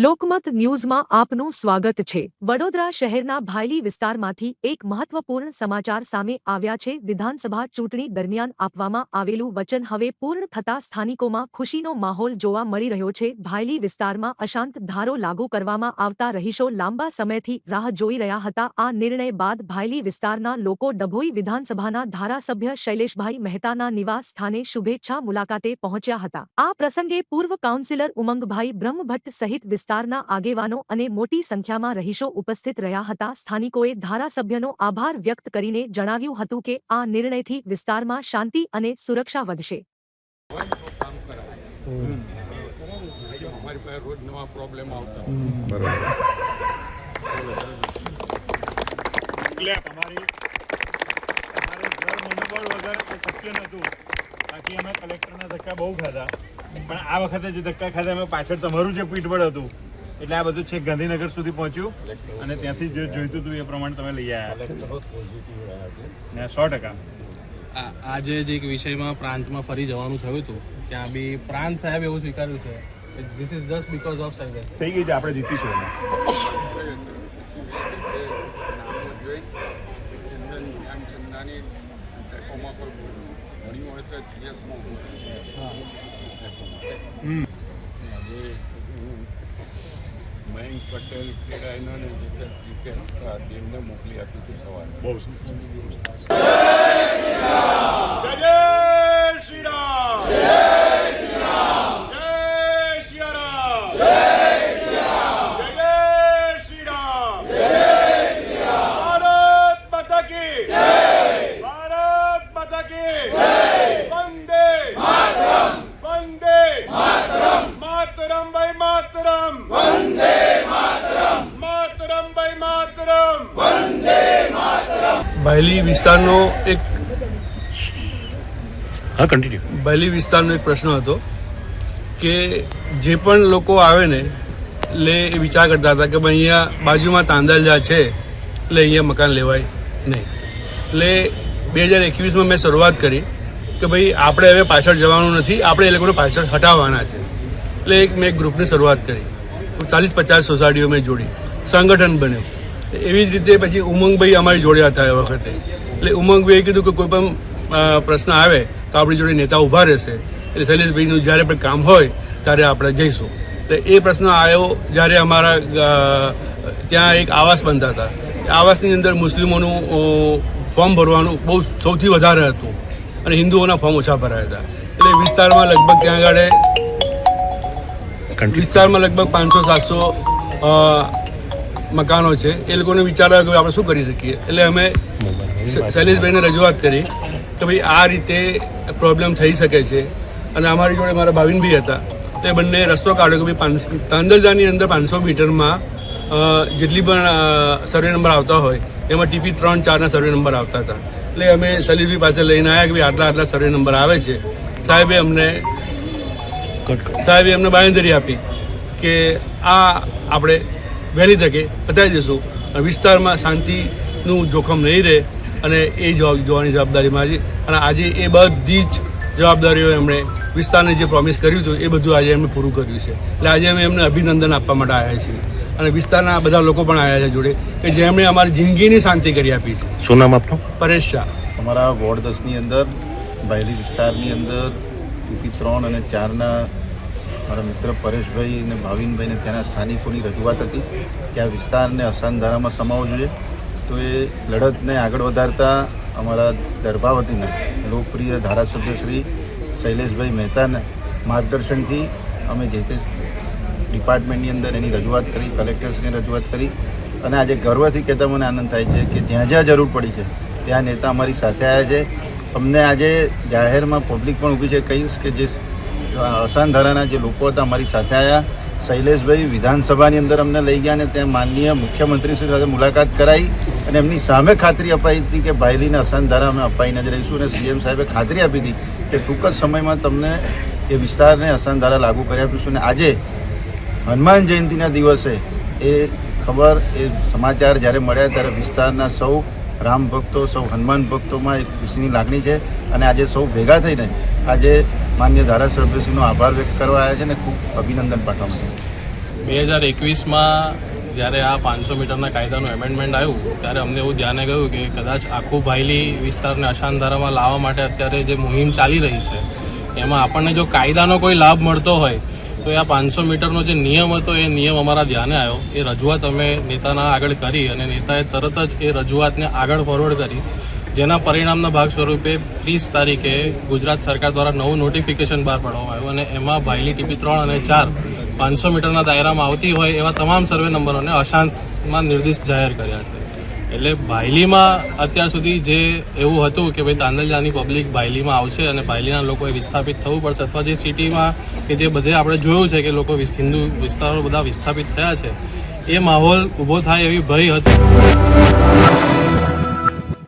લોકમત ન્યૂઝમાં આપનું સ્વાગત છે। વડોદરા શહેરના ભાયલી વિસ્તારમાંથી એક મહત્વપૂર્ણ સમાચાર સામે આવ્યા છે। વિધાનસભા ચૂંટણી દરમિયાન આપવામાં આવેલું વચન હવે પૂર્ણ થતા સ્થાનિકોમાં ખુશીનો માહોલ જોવા મળી રહ્યો છે। ભાયલી વિસ્તારમાં અશાંત ધારો લાગુ કરવામાં આવતા રહીશો લાંબા સમયથી રાહ જોઈ રહ્યા હતા। આ નિર્ણય બાદ ભાયલી વિસ્તારના લોકો ડભોઈ વિધાનસભાના ધારાસભ્ય શૈલેષભાઈ મહેતાના નિવાસ સ્થાને શુભેચ્છા મુલાકાતે પહોંચ્યા હતા। આ પ્રસંગે પૂર્વ કાઉન્સિલર ઉમંગભાઈ બ્રહ્મભટ્ટ સહિત વિસ્તારના આગેવાનો અને મોટી સંખ્યામાં રહીશો ઉપસ્થિત રહ્યા હતા। સ્થાનિકોએ ધારાસભ્યનો આભાર વ્યક્ત કરીને જણાવ્યું હતું કે આ નિર્ણયથી વિસ્તારમાં શાંતિ અને સુરક્ષા વધશે। બાકી અમે કલેક્ટરના ધક્કા બહુ ખાધા, પણ આ વખતે જે ધક્કા ખાધા અમે પાછળ તમારું જે પીઠબળ હતું એટલે આ બધું છેક ગાંધીનગર સુધી પહોંચ્યું અને ત્યાંથી જે જોઈતું હતું એ પ્રમાણે તમે લઈ આવ્યા। 100%। આજે જે એક વિષયમાં પ્રાંતમાં ફરી જવાનું થયું હતું ત્યાં બી પ્રાંત સાહેબ એવું સ્વીકાર્યું છે કે this is just because of Shailesh થઈ ગઈ છે, આપણે જીતીશું। મયંક પટેલ ક્રીડા દેવને મોકલી આપ્યું હતું સવારે। બહુ સરસ। ભાયલી વિસ્તારનો એક ભાયલી વિસ્તારનો એક પ્રશ્ન હતો કે જે પણ લોકો આવે ને એટલે એ વિચાર કરતા હતા કે ભાઈ અહીંયા બાજુમાં તાંદલજા છે એટલે અહીંયા મકાન લેવાય નહીં। એટલે 2021માં મેં શરૂઆત કરી કે ભાઈ આપણે હવે પાછળ જવાનું નથી, આપણે એ લોકોને પાછળ હટાવવાના છે। એટલે મેં એક ગ્રુપની શરૂઆત કરી, 40-50 સોસાયટીઓ મેં જોડી, સંગઠન બન્યું। એવી જ રીતે પછી ઉમંગભાઈ અમારી જોડે હતા એ વખતે। એટલે ઉમંગભાઈએ કીધું કે કોઈ પણ પ્રશ્ન આવે તો આપણી જોડે નેતા ઊભા રહેશે, એટલે શૈલેષભાઈનું જ્યારે પણ કામ હોય ત્યારે આપણે જઈશું। એટલે એ પ્રશ્ન આવ્યો જ્યારે અમારા ત્યાં એક આવાસ બનતા હતા, આવાસની અંદર મુસ્લિમોનું ફોર્મ ભરવાનું બહુ સૌથી વધારે હતું અને હિન્દુઓના ફોર્મ ઓછા ભરાયા હતા। એટલે વિસ્તારમાં લગભગ ત્યાં આગળ 500-700 મકાનો છે। એ લોકોને વિચાર આવ્યો કે આપણે શું કરી શકીએ। એટલે અમે શૈલેષભાઈને રજૂઆત કરી કે ભાઈ આ રીતે પ્રોબ્લેમ થઈ શકે છે, અને અમારી જોડે મારા ભાવિનભાઈ હતા, તે બંને રસ્તો કાઢ્યો કે ભાઈ તાંદલજાની અંદર 500 મીટરમાં જેટલી પણ સર્વે નંબર આવતા હોય એમાં TP 3-4ના સર્વે નંબર આવતા હતા। એટલે અમે શૈલેષભાઈ પાસે લઈને આવ્યા કે ભાઈ આટલા સર્વે નંબર આવે છે। સાહેબે અમને બાંયધરી આપી કે આ આપણે વહેલી તકે પતાવી દઈશું, વિસ્તારમાં શાંતિનું જોખમ નહીં રહે, અને એ જોવાની જવાબદારીમાં છે। અને આજે એ બધી જ જવાબદારીઓ એમણે વિસ્તારને જે પ્રોમિસ કર્યું હતું એ બધું આજે એમણે પૂરું કર્યું છે। એટલે આજે અમે એમને અભિનંદન આપવા માટે આવ્યા છીએ, અને વિસ્તારના બધા લોકો પણ આવ્યા છે જોડે કે જેમણે અમારી જિંદગીની શાંતિ કરી આપી છે। શું નામ આપનું? પરેશ શાહ। અમારા વોર્ડ 10ની અંદર ભાયલી વિસ્તારની અંદર TP 3 અને 4ના મારા મિત્ર પરેશભાઈ અને ભાવિનભાઈને ત્યાંના સ્થાનિકોની રજૂઆત હતી કે આ વિસ્તારને અશાંત ધારામાં સમાવવો જોઈએ। તો એ લડતને આગળ વધારતા અમારા દર્ભાવતીના લોકપ્રિય ધારાસભ્ય શ્રી શૈલેષભાઈ મહેતાના માર્ગદર્શનથી અમે જે તે ડિપાર્ટમેન્ટની અંદર એની રજૂઆત કરી, કલેક્ટરશ્રીની રજૂઆત કરી, અને આજે ગર્વથી કહેતા મને આનંદ થાય છે કે જ્યાં જ્યાં જરૂર પડી છે ત્યાં નેતા અમારી સાથે આવ્યા છે। અમને આજે જાહેરમાં પબ્લિક પણ ઊભી છે, કહીશ કે જે અશાંત ધારાના જે લોકો હતા અમારી સાથે આવ્યા। શૈલેષભાઈ વિધાનસભાની અંદર અમને લઈ ગયા અને ત્યાં માનનીય મુખ્યમંત્રીશ્રી સાથે મુલાકાત કરાવી અને એમની સામે ખાતરી અપાઈ હતી કે ભાયલીને અશાંત ધારા અમે અપાઈને જ રહીશું। અને CM સાહેબે ખાતરી આપી હતી કે ટૂંક જ સમયમાં તમને એ વિસ્તારને અશાંત ધારા લાગુ કરી આપીશું। અને આજે હનુમાન જયંતિના દિવસે એ ખબર, એ સમાચાર જ્યારે મળ્યા ત્યારે વિસ્તારના સૌ રામ ભક્તો, સૌ હનુમાન ભક્તોમાં એક ખુશીની લાગણી છે અને આજે સૌ ભેગા થઈને આજે માન્ય ધારાસભ્યશ્રીનો આભાર વ્યક્ત કરવા આવ્યા છે અને ખૂબ અભિનંદન પાઠવવા માંગે છે। 2021માં જ્યારે આ 500 મીટરના કાયદાનું એમેન્ડમેન્ટ આવ્યું ત્યારે અમને એવું ધ્યાને ગયું કે કદાચ આખું ભાયલી વિસ્તારને અશાંત ધારામાં લાવવા માટે અત્યારે જે મુહિમ ચાલી રહી છે એમાં આપણને જો કાયદાનો કોઈ લાભ મળતો હોય તો આ 500 મીટરનો જે નિયમ હતો એ નિયમ અમારા ધ્યાને આવ્યો. એ રજૂઆત અમે નેતાના આગળ કરી અને નેતાએ તરત જ એ રજૂઆતને આગળ ફોરવર્ડ કરી, જેના પરિણામના ભાગ સ્વરૂપે 30 તારીખે ગુજરાત સરકાર દ્વારા નવું નોટિફિકેશન બહાર પાડવામાં આવ્યું અને એમાં ભાયલી ટીપી 3 અને 4 500 મીટરના દાયરામાં આવતી હોય એવા તમામ સર્વે નંબરોને અશાંતમાં નિર્દિષ્ટ જાહેર કર્યા છે. એટલે ભાયલીમાં અત્યાર સુધી જે એવું હતું કે ભાઈ તાંદલજાની પબ્લિક ભાયલીમાં આવશે અને ભાયલીના લોકોએ વિસ્થાપિત થવું પડશે, અથવા જે સિટીમાં કે જે બધે આપણે જોયું છે કે લોકો હિન્દુ વિસ્તારો બધા વિસ્થાપિત થયા છે, એ માહોલ ઊભો થાય એવી ભય હતી.